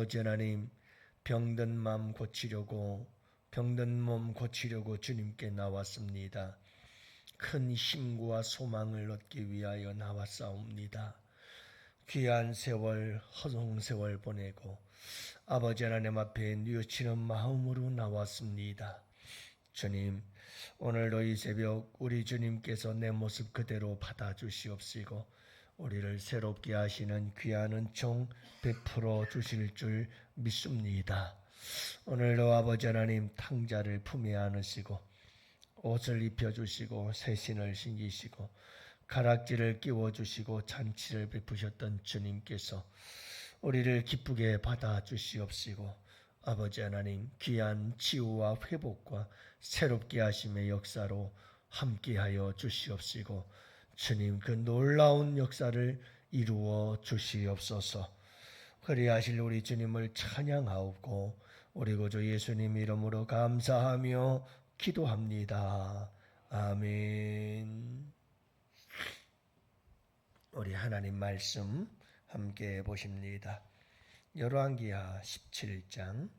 아버지 하나님, 병든 마음 고치려고, 병든 몸 고치려고 주님께 나왔습니다. 큰 힘과 소망을 얻기 위하여 나왔사옵니다. 귀한 세월, 허송 세월 보내고 아버지 하나님 앞에 뉘우치는 마음으로 나왔습니다. 주님, 오늘도 이 새벽 우리 주님께서 내 모습 그대로 받아주시옵시고 우리를 새롭게 하시는 귀한 은총 베풀어 주실 줄 믿습니다. 오늘도 아버지 하나님 탕자를 품에 안으시고 옷을 입혀주시고 새신을 신기시고 가락지를 끼워주시고 잔치를 베푸셨던 주님께서 우리를 기쁘게 받아주시옵시고 아버지 하나님 귀한 치유와 회복과 새롭게 하심의 역사로 함께하여 주시옵시고 주님 그 놀라운 역사를 이루어 주시옵소서. 그리하실 우리 주님을 찬양하옵고 우리 구주 예수님 이름으로 감사하며 기도합니다. 아멘. 우리 하나님 말씀 함께 보십니다. 열왕기하 17장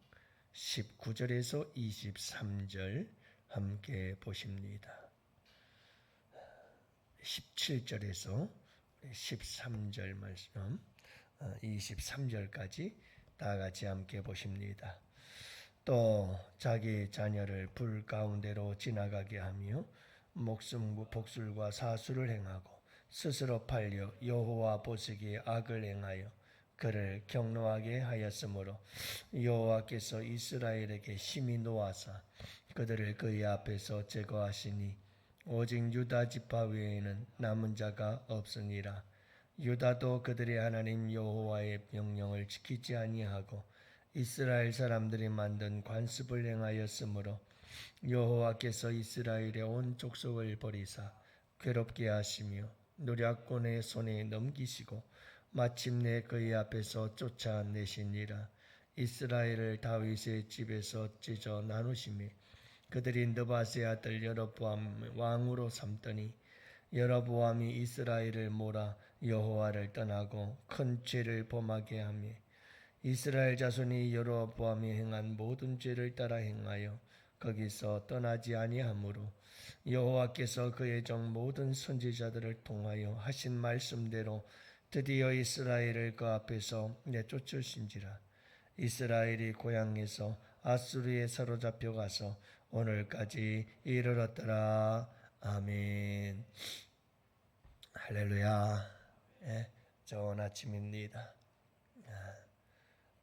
19절에서 23절 함께 보십니다. 17절에서 13절 말씀 23절까지 다 같이 함께 보십니다. 또 자기 자녀를 불 가운데로 지나가게 하며 목숨 복술과 사수를 행하고 스스로 팔려 여호와 보시기에 악을 행하여 그를 경노하게 하였으므로 여호와께서 이스라엘에게 심히 노하사 그들을 그의 앞에서 제거하시니 오직 유다 지파 외에는 남은 자가 없으니라. 유다도 그들의 하나님 여호와의 명령을 지키지 아니하고 이스라엘 사람들이 만든 관습을 행하였으므로 여호와께서 이스라엘의 온 족속을 버리사 괴롭게 하시며 노략꾼의 손에 넘기시고 마침내 그의 앞에서 쫓아내시니라. 이스라엘을 다윗의 집에서 찢어 나누시며 그들이 느바세 아들 여로보암 왕으로 삼더니 여로보암이 이스라엘을 몰아 여호와를 떠나고 큰 죄를 범하게 하며 이스라엘 자손이 여로보암이 행한 모든 죄를 따라 행하여 거기서 떠나지 아니하므로 여호와께서 그의 종 모든 선지자들을 통하여 하신 말씀대로 드디어 이스라엘을 그 앞에서 내쫓으신지라. 이스라엘이 고향에서 아수르에 사로잡혀 가서 오늘까지 이르렀더라. 아멘. 할렐루야. 좋은 아침입니다.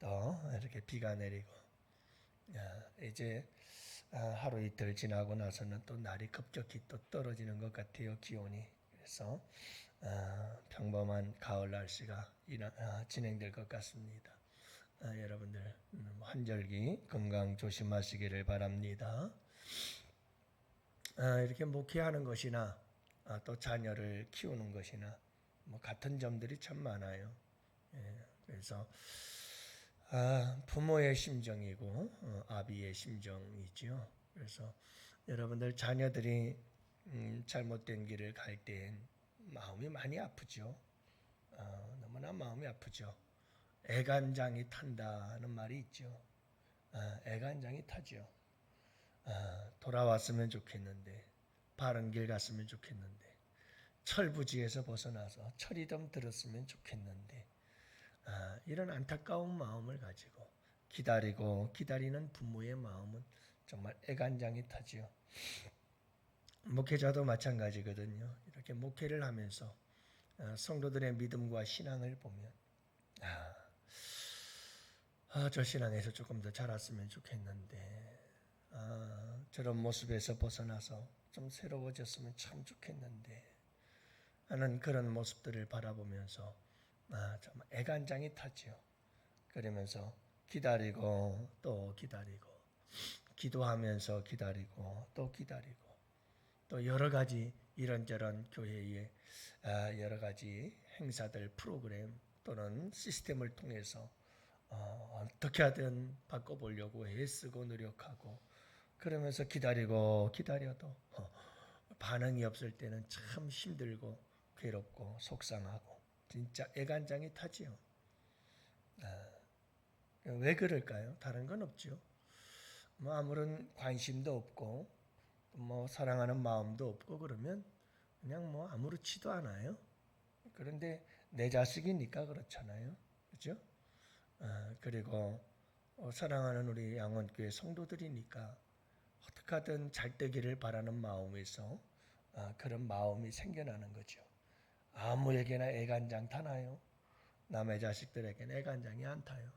또 이렇게 비가 내리고 이제 하루 이틀 지나고 나서는 또 날이 급격히 또 떨어지는 것 같아요. 기온이. 그래서 평범한 가을 날씨가 진행될 것 같습니다. 여러분들 환절기 건강 조심하시기를 바랍니다. 이렇게 목회하는 것이나 또 자녀를 키우는 것이나 같은 점들이 참 많아요. 그래서 부모의 심정이고 아비의 심정이죠. 그래서 여러분들 자녀들이 잘못된 길을 갈 땐 마음이 많이 아프죠. 너무나 마음이 아프죠. 애간장이 탄다는 말이 있죠. 애간장이 타죠. 돌아왔으면 좋겠는데, 바른 길 갔으면 좋겠는데, 철부지에서 벗어나서 철이좀 들었으면 좋겠는데, 이런 안타까운 마음을 가지고 기다리고 기다리는 부모의 마음은 정말 애간장이 타지요. 목회자도 마찬가지거든요. 이렇게 목회를 하면서 성도들의 믿음과 신앙을 보면 저 신앙에서 조금 더 자랐으면 좋겠는데 저런 모습에서 벗어나서 좀 새로워졌으면 참 좋겠는데 하는 그런 모습들을 바라보면서 정말 애간장이 타죠. 그러면서 기다리고 또 기다리고 기도하면서 기다리고 또 기다리고 또 여러 가지 이런저런 교회의 여러 가지 행사들 프로그램 또는 시스템을 통해서 어떻게 하든 바꿔보려고 애쓰고 노력하고 그러면서 기다리고 기다려도 반응이 없을 때는 참 힘들고 괴롭고 속상하고 진짜 애간장이 타지요. 왜 그럴까요? 다른 건 없죠. 뭐 아무런 관심도 없고 뭐 사랑하는 마음도 없고 그러면 그냥 뭐 아무렇지도 않아요. 그런데 내 자식이니까 그렇잖아요. 그렇죠? 그리고 사랑하는 우리 양원교회 성도들이니까 어떻게 하든 잘 되기를 바라는 마음에서 그런 마음이 생겨나는 거죠. 아무에게나 애간장 타나요? 남의 자식들에게는 애간장이 안 타요.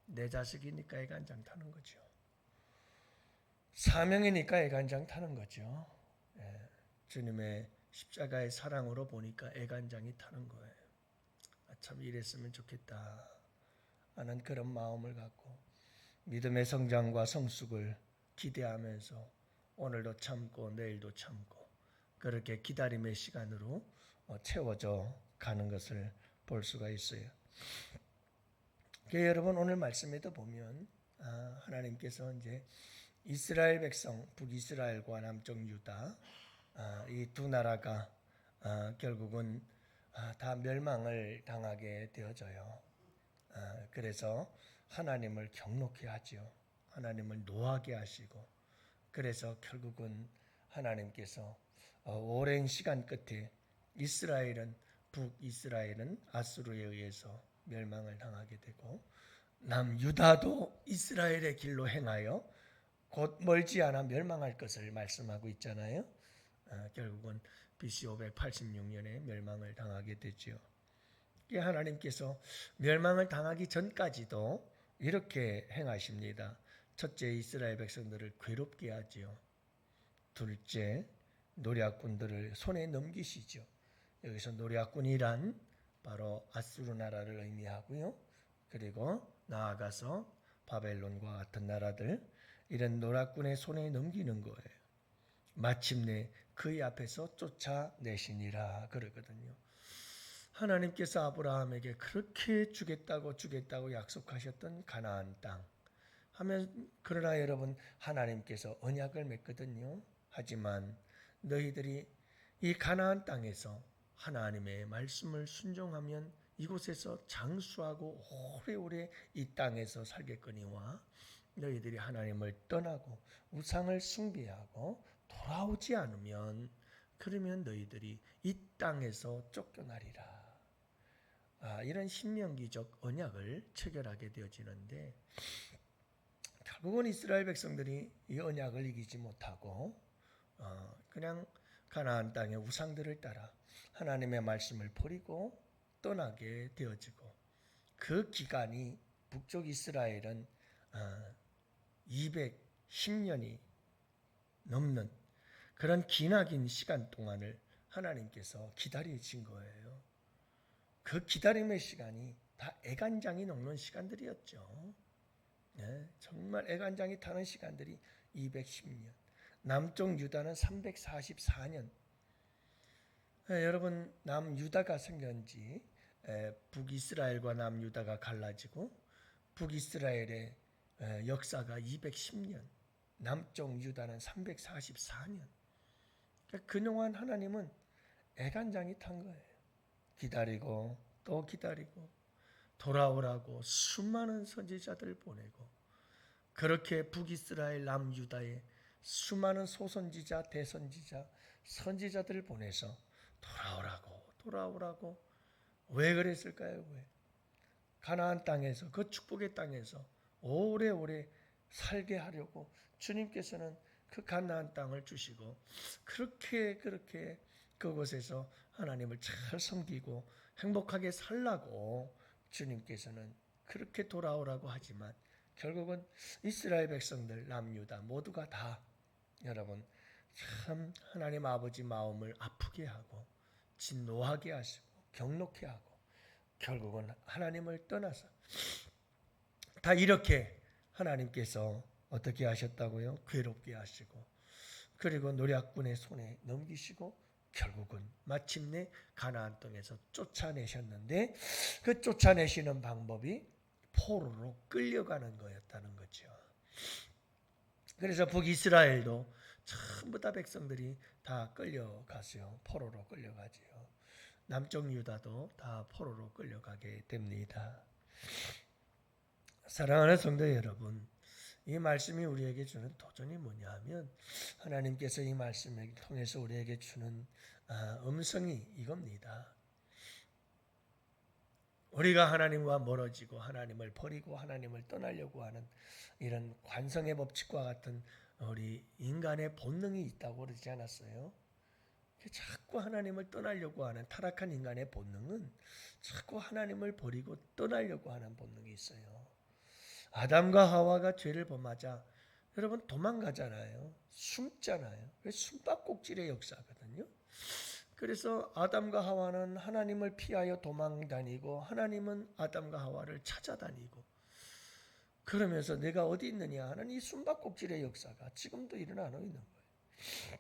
내 자식이니까 애간장 타는 거죠. 사명이니까 애간장 타는 거죠. 예, 주님의 십자가의 사랑으로 보니까 애간장이 타는 거예요. 참 이랬으면 좋겠다 하는 그런 마음을 갖고 믿음의 성장과 성숙을 기대하면서 오늘도 참고 내일도 참고 그렇게 기다림의 시간으로 채워져 가는 것을 볼 수가 있어요. 여러분 오늘 말씀에도 보면 하나님께서 이제 이스라엘 백성 북이스라엘과 남쪽 유다 이 두 나라가 결국은 다 멸망을 당하게 되어져요. 그래서 하나님을 경록해 하지요. 하나님을 노하게 하시고 그래서 결국은 하나님께서 오랜 시간 끝에 이스라엘은 북이스라엘은 아수르에 의해서 멸망을 당하게 되고 남유다도 이스라엘의 길로 행하여 곧 멀지 않아 멸망할 것을 말씀하고 있잖아요. 결국은 BC 586년에 멸망을 당하게 되죠. 하나님께서 멸망을 당하기 전까지도 이렇게 행하십니다. 첫째, 이스라엘 백성들을 괴롭게 하지요. 둘째, 노략군들을 손에 넘기시죠. 여기서 노략군이란 바로 아수르 나라를 의미하고요. 그리고 나아가서 바벨론과 같은 나라들 이런 노략군의 손에 넘기는 거예요. 마침내 그의 앞에서 쫓아내시니라 그러거든요. 하나님께서 아브라함에게 그렇게 주겠다고 약속하셨던 가나안 땅 하면 그러나 여러분 하나님께서 언약을 맺거든요. 하지만 너희들이 이 가나안 땅에서 하나님의 말씀을 순종하면 이곳에서 장수하고 오래오래 이 땅에서 살겠거니와 너희들이 하나님을 떠나고 우상을 숭배하고 돌아오지 않으면 그러면 너희들이 이 땅에서 쫓겨나리라. 이런 신명기적 언약을 체결하게 되어지는데 결국은 이스라엘 백성들이 이 언약을 이기지 못하고 그냥 가나안 땅의 우상들을 따라 하나님의 말씀을 버리고 떠나게 되어지고 그 기간이 북쪽 이스라엘은 210년이 넘는 그런 기나긴 시간 동안을 하나님께서 기다리신 거예요. 그 기다림의 시간이 다 애간장이 녹는 시간들이었죠. 네, 정말 애간장이 타는 시간들이 210년. 남쪽 유다는 344년. 여러분 남유다가 생긴 지 북이스라엘과 남유다가 갈라지고 북이스라엘의 역사가 210년. 남쪽 유다는 344년. 그동안 하나님은 애간장이 탄 거예요. 기다리고 또 기다리고 돌아오라고 수많은 선지자들을 보내고 그렇게 북이스라엘 남유다에 수많은 소선지자 대선지자 선지자들을 보내서 돌아오라고 왜 그랬을까요? 왜? 가나안 땅에서 그 축복의 땅에서 오래오래 살게 하려고 주님께서는 그 가나안 땅을 주시고 그렇게 그곳에서 하나님을 잘 섬기고 행복하게 살라고 주님께서는 그렇게 돌아오라고 하지만 결국은 이스라엘 백성들 남유다 모두가 다 여러분 참 하나님 아버지 마음을 아프게 하고 진노하게 하시고 경록해 하고 결국은 하나님을 떠나서 다 이렇게 하나님께서 어떻게 하셨다고요? 괴롭게 하시고 그리고 노략군의 손에 넘기시고 결국은 마침내 가나안 땅에서 쫓아내셨는데 그 쫓아내시는 방법이 포로로 끌려가는 거였다는 거죠. 그래서 북이스라엘도 전부 다 백성들이 다 끌려가세요. 포로로 끌려가지요. 남쪽 유다도 다 포로로 끌려가게 됩니다. 사랑하는 성도 여러분, 이 말씀이 우리에게 주는 도전이 뭐냐 하면 하나님께서 이 말씀을 통해서 우리에게 주는 음성이 이겁니다. 우리가 하나님과 멀어지고 하나님을 버리고 하나님을 떠나려고 하는 이런 관성의 법칙과 같은 우리 인간의 본능이 있다고 그러지 않았어요? 자꾸 하나님을 떠나려고 하는 타락한 인간의 본능은 자꾸 하나님을 버리고 떠나려고 하는 본능이 있어요. 아담과 하와가 죄를 범하자 여러분 도망가잖아요. 숨잖아요. 숨바꼭질의 역사거든요. 그래서 아담과 하와는 하나님을 피하여 도망다니고 하나님은 아담과 하와를 찾아다니고 그러면서 내가 어디 있느냐 하는 이 숨바꼭질의 역사가 지금도 일어나고 있는 거예요.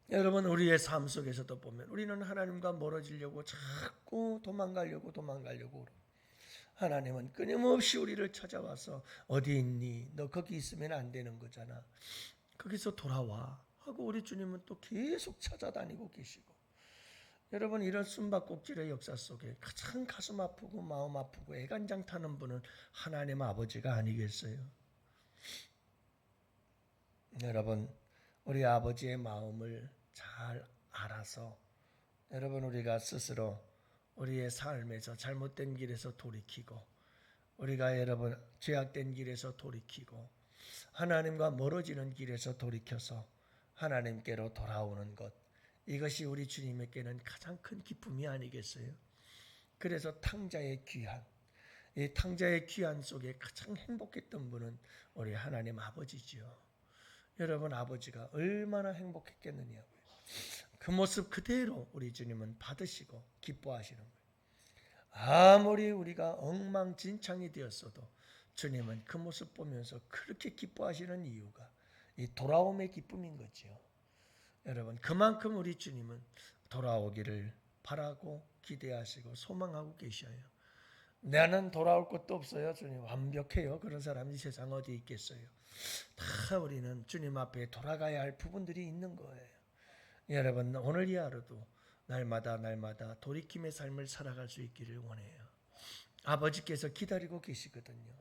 여러분 우리의 삶 속에서도 보면 우리는 하나님과 멀어지려고 자꾸 도망가려고 하나님은 끊임없이 우리를 찾아와서 어디 있니? 너 거기 있으면 안 되는 거잖아. 거기서 돌아와 하고 우리 주님은 또 계속 찾아다니고 계시고 여러분 이런 숨바꼭질의 역사 속에 가장 가슴 아프고 마음 아프고 애간장 타는 분은 하나님 아버지가 아니겠어요? 여러분 우리 아버지의 마음을 잘 알아서 여러분 우리가 스스로 우리의 삶에서 잘못된 길에서 돌이키고 우리가 여러분 죄악된 길에서 돌이키고 하나님과 멀어지는 길에서 돌이켜서 하나님께로 돌아오는 것 이것이 우리 주님에게는 가장 큰 기쁨이 아니겠어요? 그래서 탕자의 귀한 이 탕자의 귀한 속에 가장 행복했던 분은 우리 하나님 아버지지요. 여러분 아버지가 얼마나 행복했겠느냐고요. 그 모습 그대로 우리 주님은 받으시고 기뻐하시는 거예요. 아무리 우리가 엉망진창이 되었어도 주님은 그 모습 보면서 그렇게 기뻐하시는 이유가 이 돌아옴의 기쁨인 거죠. 여러분 그만큼 우리 주님은 돌아오기를 바라고 기대하시고 소망하고 계셔요. 나는 돌아올 것도 없어요. 주님 완벽해요. 그런 사람이 세상 어디에 있겠어요. 다 우리는 주님 앞에 돌아가야 할 부분들이 있는 거예요. 여러분 오늘 이 하루도 날마다 돌이킴의 삶을 살아갈 수 있기를 원해요. 아버지께서 기다리고 계시거든요.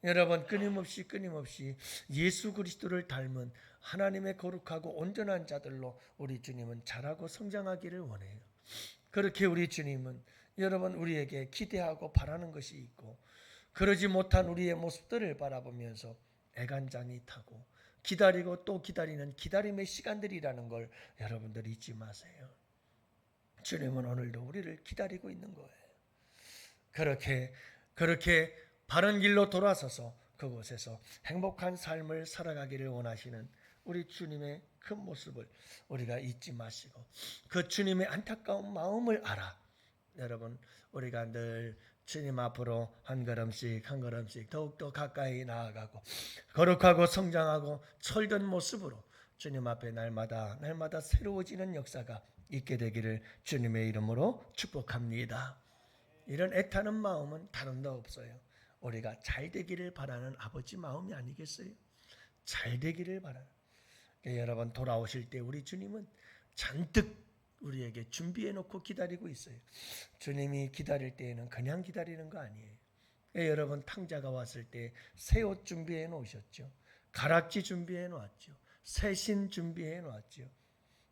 여러분 끊임없이 예수 그리스도를 닮은 하나님의 거룩하고 온전한 자들로 우리 주님은 자라고 성장하기를 원해요. 그렇게 우리 주님은 여러분 우리에게 기대하고 바라는 것이 있고 그러지 못한 우리의 모습들을 바라보면서 애간장이 타고 기다리고 또 기다리는 기다림의 시간들이라는 걸 여러분들 잊지 마세요. 주님은 오늘도 우리를 기다리고 있는 거예요. 그렇게 바른 길로 돌아서서 그곳에서 행복한 삶을 살아가기를 원하시는 우리 주님의 그 모습을 우리가 잊지 마시고 그 주님의 안타까운 마음을 알아. 여러분 우리가 늘 주님 앞으로 한 걸음씩 더욱더 가까이 나아가고 거룩하고 성장하고 철든 모습으로 주님 앞에 날마다 새로워지는 역사가 있게 되기를 주님의 이름으로 축복합니다. 이런 애타는 마음은 다른 데 없어요. 우리가 잘 되기를 바라는 아버지 마음이 아니겠어요? 잘 되기를 바라는. 여러분 돌아오실 때 우리 주님은 잔뜩 우리에게 준비해 놓고 기다리고 있어요. 주님이 기다릴 때에는 그냥 기다리는 거 아니에요. 여러분 탕자가 왔을 때 새 옷 준비해 놓으셨죠. 가락지 준비해 놓았죠. 새신 준비해 놓았죠.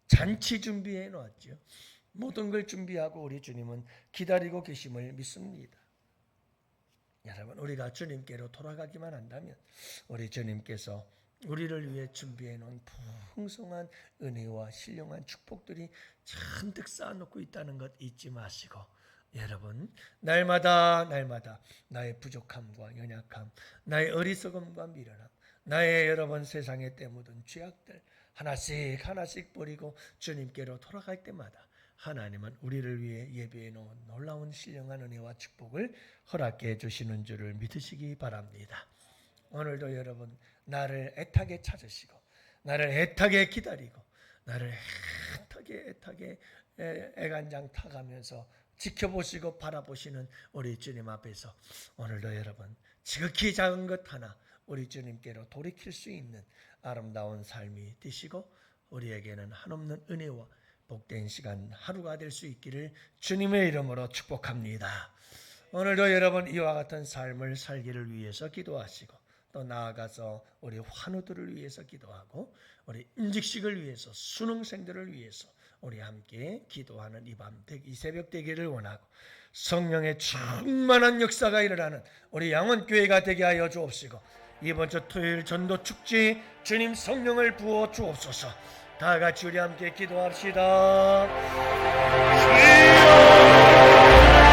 잔치 준비해 놓았죠. 모든 걸 준비하고 우리 주님은 기다리고 계심을 믿습니다. 여러분 우리가 주님께로 돌아가기만 한다면 우리 주님께서 우리를 위해 준비해 놓은 풍성한 은혜와 신령한 축복들이 잔뜩 쌓아놓고 있다는 것 잊지 마시고 여러분 날마다 나의 부족함과 연약함, 나의 어리석음과 미련함, 나의 여러분 세상에 때묻은 죄악들 하나씩 버리고 주님께로 돌아갈 때마다 하나님은 우리를 위해 예비해 놓은 놀라운 신령한 은혜와 축복을 허락해 주시는 줄을 믿으시기 바랍니다. 오늘도 여러분 나를 애타게 찾으시고 나를 애타게 기다리고 나를 애타게 애간장 타가면서 지켜보시고 바라보시는 우리 주님 앞에서 오늘도 여러분 지극히 작은 것 하나 우리 주님께로 돌이킬 수 있는 아름다운 삶이 되시고 우리에게는 한없는 은혜와 복된 시간 하루가 될 수 있기를 주님의 이름으로 축복합니다. 오늘도 여러분 이와 같은 삶을 살기를 위해서 기도하시고 또 나아가서 우리 환우들을 위해서 기도하고 우리 인직식을 위해서 수능생들을 위해서 우리 함께 기도하는 이 새벽 되기를 원하고 성령의 충만한 역사가 일어나는 우리 양원교회가 되게 하여 주옵시고 이번 주 토요일 전도 축제 주님 성령을 부어 주옵소서. 다 같이 우리 함께 기도합시다. 주여